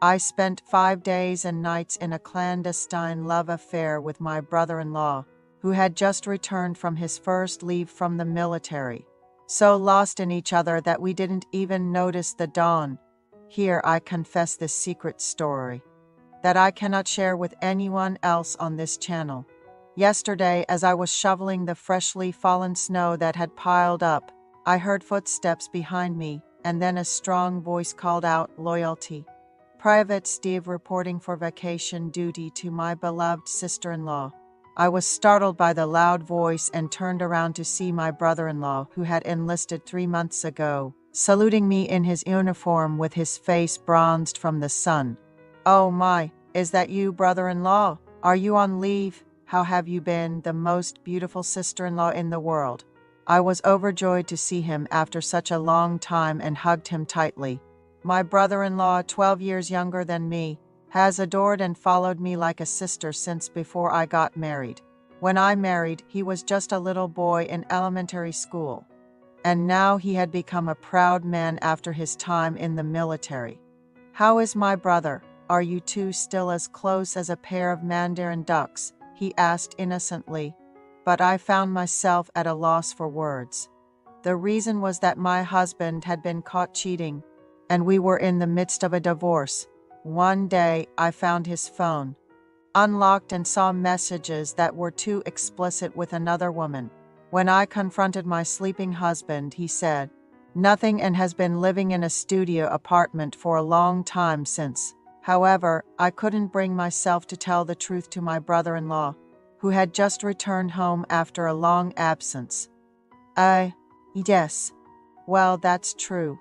I spent 5 days and nights in a clandestine love affair with my brother-in-law, who had just returned from his first leave from the military. So lost in each other that we didn't even notice the dawn. Here I confess this secret story that I cannot share with anyone else on this channel. Yesterday, as I was shoveling the freshly fallen snow that had piled up, I heard footsteps behind me, and then a strong voice called out, "Loyalty." Private Steve reporting for vacation duty to my beloved sister-in-law. I was startled by the loud voice and turned around to see my brother-in-law, who had enlisted 3 months ago, saluting me in his uniform with his face bronzed from the sun. "Oh my, is that you, brother-in-law? Are you on leave? How have you been, the most beautiful sister-in-law in the world?" I was overjoyed to see him after such a long time and hugged him tightly. My brother-in-law, 12 years younger than me, has adored and followed me like a sister since before I got married. When I married, he was just a little boy in elementary school, and now he had become a proud man after his time in the military. "How is my brother? Are you two still as close as a pair of mandarin ducks?" he asked innocently, but I found myself at a loss for words. The reason was that my husband had been caught cheating, and we were in the midst of a divorce. One day, I found his phone unlocked and saw messages that were too explicit with another woman. When I confronted my sleeping husband, he said, "Nothing," and has been living in a studio apartment for a long time since. However, I couldn't bring myself to tell the truth to my brother-in-law, who had just returned home after a long absence. Yes. Well, that's true.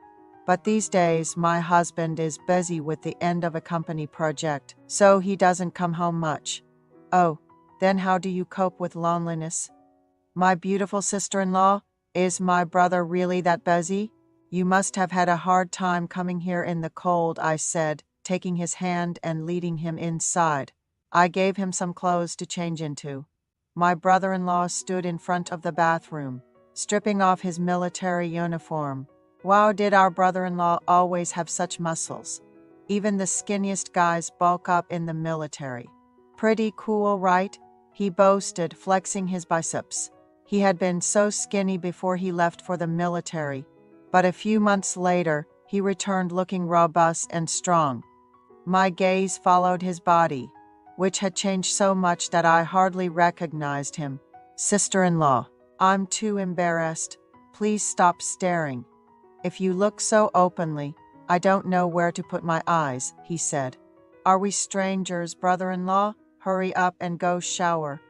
But these days, my husband is busy with the end of a company project, so he doesn't come home much." "Oh, then how do you cope with loneliness?" "My beautiful sister-in-law, is my brother really that busy? You must have had a hard time coming here in the cold," I said, taking his hand and leading him inside. I gave him some clothes to change into. My brother-in-law stood in front of the bathroom, stripping off his military uniform. Wow, did our brother-in-law always have such muscles? Even the skinniest guys bulk up in the military. "Pretty cool, right?" he boasted, flexing his biceps. He had been so skinny before he left for the military, but a few months later, he returned looking robust and strong. My gaze followed his body, which had changed so much that I hardly recognized him. "Sister-in-law, I'm too embarrassed. Please stop staring. If you look so openly, I don't know where to put my eyes," he said. "Are we strangers, brother-in-law? Hurry up and go shower,"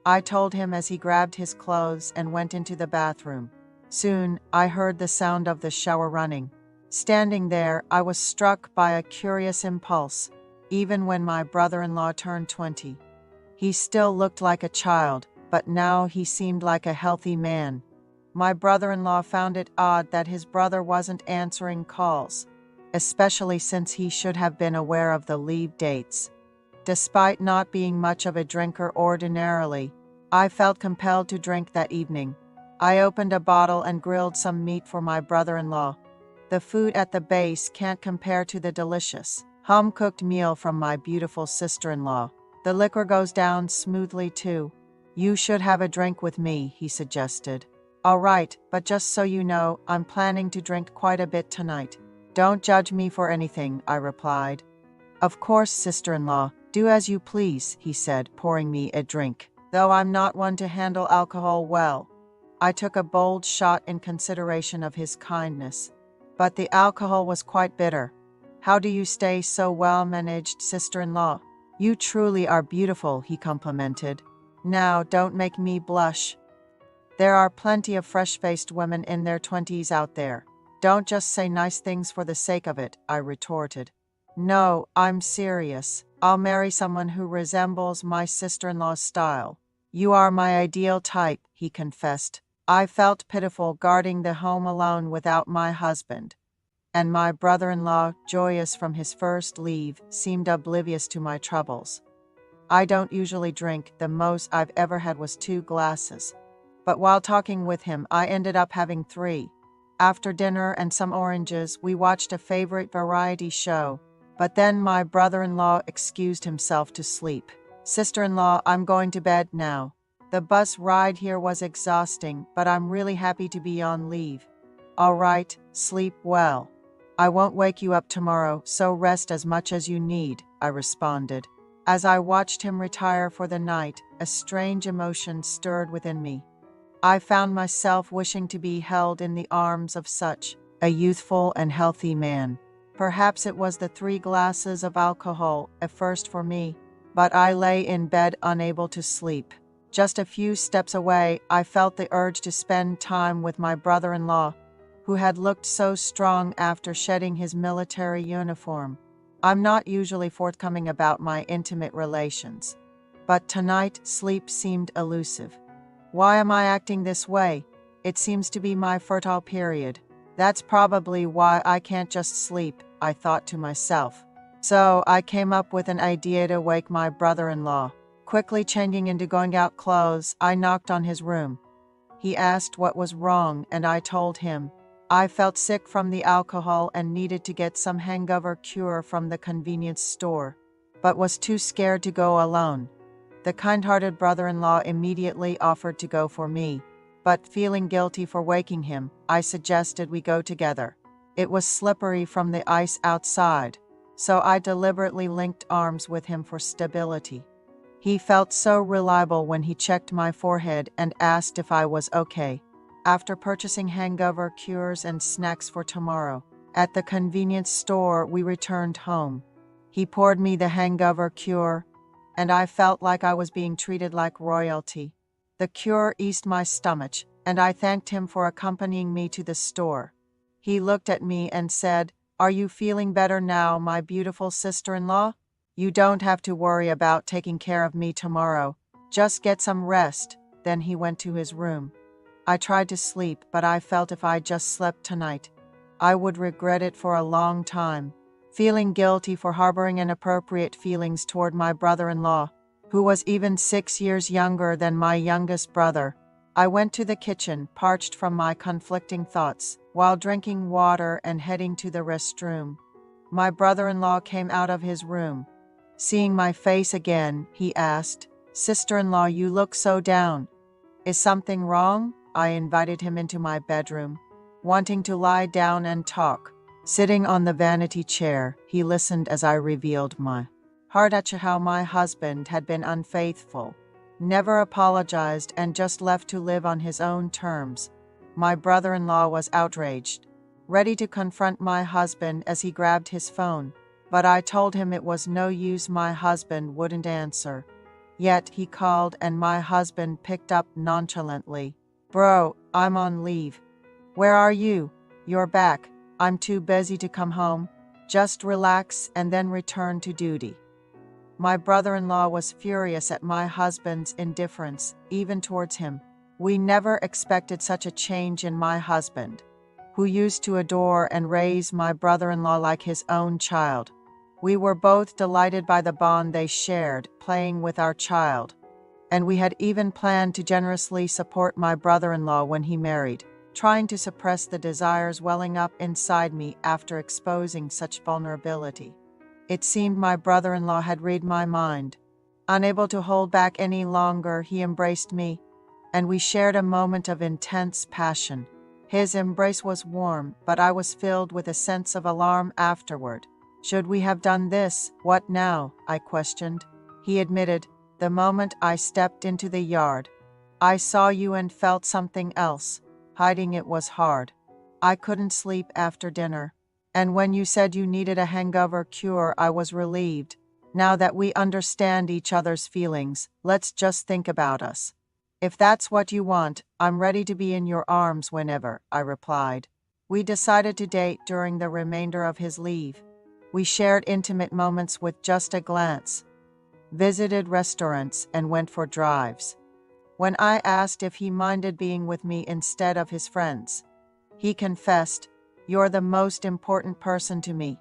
I told him as he grabbed his clothes and went into the bathroom. Soon, I heard the sound of the shower running. Standing there, I was struck by a curious impulse. Even when my brother-in-law turned 20, he still looked like a child, but now he seemed like a healthy man. My brother-in-law found it odd that his brother wasn't answering calls, especially since he should have been aware of the leave dates. Despite not being much of a drinker ordinarily, I felt compelled to drink that evening. I opened a bottle and grilled some meat for my brother-in-law. The food at the base can't compare to the delicious, home-cooked meal from my beautiful sister-in-law. The liquor goes down smoothly too. "You should have a drink with me," he suggested. "All right, but just so you know, I'm planning to drink quite a bit tonight." "Don't judge me for anything," I replied. "Of course, sister-in-law, do as you please," he said, pouring me a drink. Though I'm not one to handle alcohol well, I took a bold shot in consideration of his kindness. But the alcohol was quite bitter. "How do you stay so well managed, sister-in-law? You truly are beautiful," he complimented. "Now, don't make me blush. There are plenty of fresh-faced women in their 20s out there. Don't just say nice things for the sake of it," I retorted. "No, I'm serious. I'll marry someone who resembles my sister-in-law's style." "You are my ideal type," he confessed. I felt pitiful guarding the home alone without my husband, and my brother-in-law, joyous from his first leave, seemed oblivious to my troubles. I don't usually drink. The most I've ever had was 2 glasses. But while talking with him, I ended up having 3. After dinner and some oranges, we watched a favorite variety show, But then my brother-in-law excused himself to sleep. Sister-in-law, I'm going to bed now. The bus ride here was exhausting, but I'm really happy to be on leave. All right, sleep well. I won't wake you up tomorrow, so rest as much as you need, I responded. As I watched him retire for the night, a strange emotion stirred within me. I found myself wishing to be held in the arms of such a youthful and healthy man. Perhaps it was the 3 glasses of alcohol, a first for me, but I lay in bed unable to sleep. Just a few steps away, I felt the urge to spend time with my brother-in-law, who had looked so strong after shedding his military uniform. I'm not usually forthcoming about my intimate relations, but tonight sleep seemed elusive. Why am I acting this way? It seems to be my fertile period. That's probably why I can't just sleep, I thought to myself. So I came up with an idea to wake my brother-in-law. Quickly changing into going out clothes, I knocked on his room. He asked what was wrong, and I told him. I felt sick from the alcohol and needed to get some hangover cure from the convenience store, but was too scared to go alone. The kind-hearted brother-in-law immediately offered to go for me, but feeling guilty for waking him, I suggested we go together. It was slippery from the ice outside, so I deliberately linked arms with him for stability. He felt so reliable when he checked my forehead and asked if I was okay. After purchasing hangover cures and snacks for tomorrow, at the convenience store we returned home. He poured me the hangover cure, and I felt like I was being treated like royalty. The cure eased my stomach, and I thanked him for accompanying me to the store. He looked at me and said, "Are you feeling better now, my beautiful sister-in-law? You don't have to worry about taking care of me tomorrow. Just get some rest." Then he went to his room. I tried to sleep, but I felt if I just slept tonight, I would regret it for a long time. Feeling guilty for harboring inappropriate feelings toward my brother-in-law, who was even 6 years younger than my youngest brother, I went to the kitchen, parched from my conflicting thoughts, while drinking water and heading to the restroom. My brother-in-law came out of his room. Seeing my face again, he asked, "Sister-in-law, you look so down. Is something wrong?" I invited him into my bedroom, wanting to lie down and talk. Sitting on the vanity chair, he listened as I revealed my heart at how my husband had been unfaithful, never apologized, and just left to live on his own terms. My brother-in-law was outraged, ready to confront my husband as he grabbed his phone, but I told him it was no use, my husband wouldn't answer. Yet he called and my husband picked up nonchalantly. "Bro, I'm on leave." "Where are you?" "You're back." "I'm too busy to come home. Just relax and then return to duty." My brother-in-law was furious at my husband's indifference, even towards him. We never expected such a change in my husband, who used to adore and raise my brother-in-law like his own child. We were both delighted by the bond they shared, playing with our child. And we had even planned to generously support my brother-in-law when he married, trying to suppress the desires welling up inside me after exposing such vulnerability. It seemed my brother-in-law had read my mind. Unable to hold back any longer, he embraced me, and we shared a moment of intense passion. His embrace was warm, but I was filled with a sense of alarm afterward. "Should we have done this? What now?" I questioned. He admitted, "The moment I stepped into the yard, I saw you and felt something else. Hiding it was hard. I couldn't sleep after dinner. And when you said you needed a hangover cure, I was relieved. Now that we understand each other's feelings, let's just think about us." "If that's what you want, I'm ready to be in your arms whenever," I replied. We decided to date during the remainder of his leave. We shared intimate moments with just a glance, visited restaurants, and went for drives. When I asked if he minded being with me instead of his friends, he confessed, "You're the most important person to me.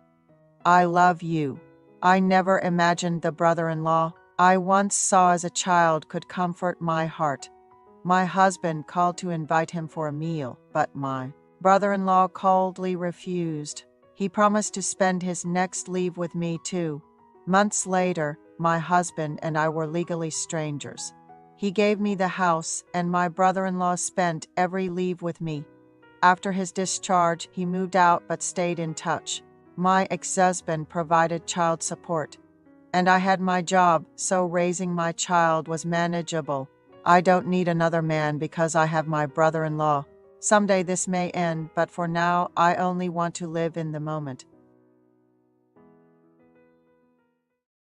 I love you." I never imagined the brother-in-law I once saw as a child could comfort my heart. My husband called to invite him for a meal, but my brother-in-law coldly refused. He promised to spend his next leave with me too. Months later, my husband and I were legally strangers. He gave me the house, and my brother-in-law spent every leave with me. After his discharge, he moved out but stayed in touch. My ex-husband provided child support, and I had my job, so raising my child was manageable. I don't need another man because I have my brother-in-law. Someday this may end, but for now, I only want to live in the moment.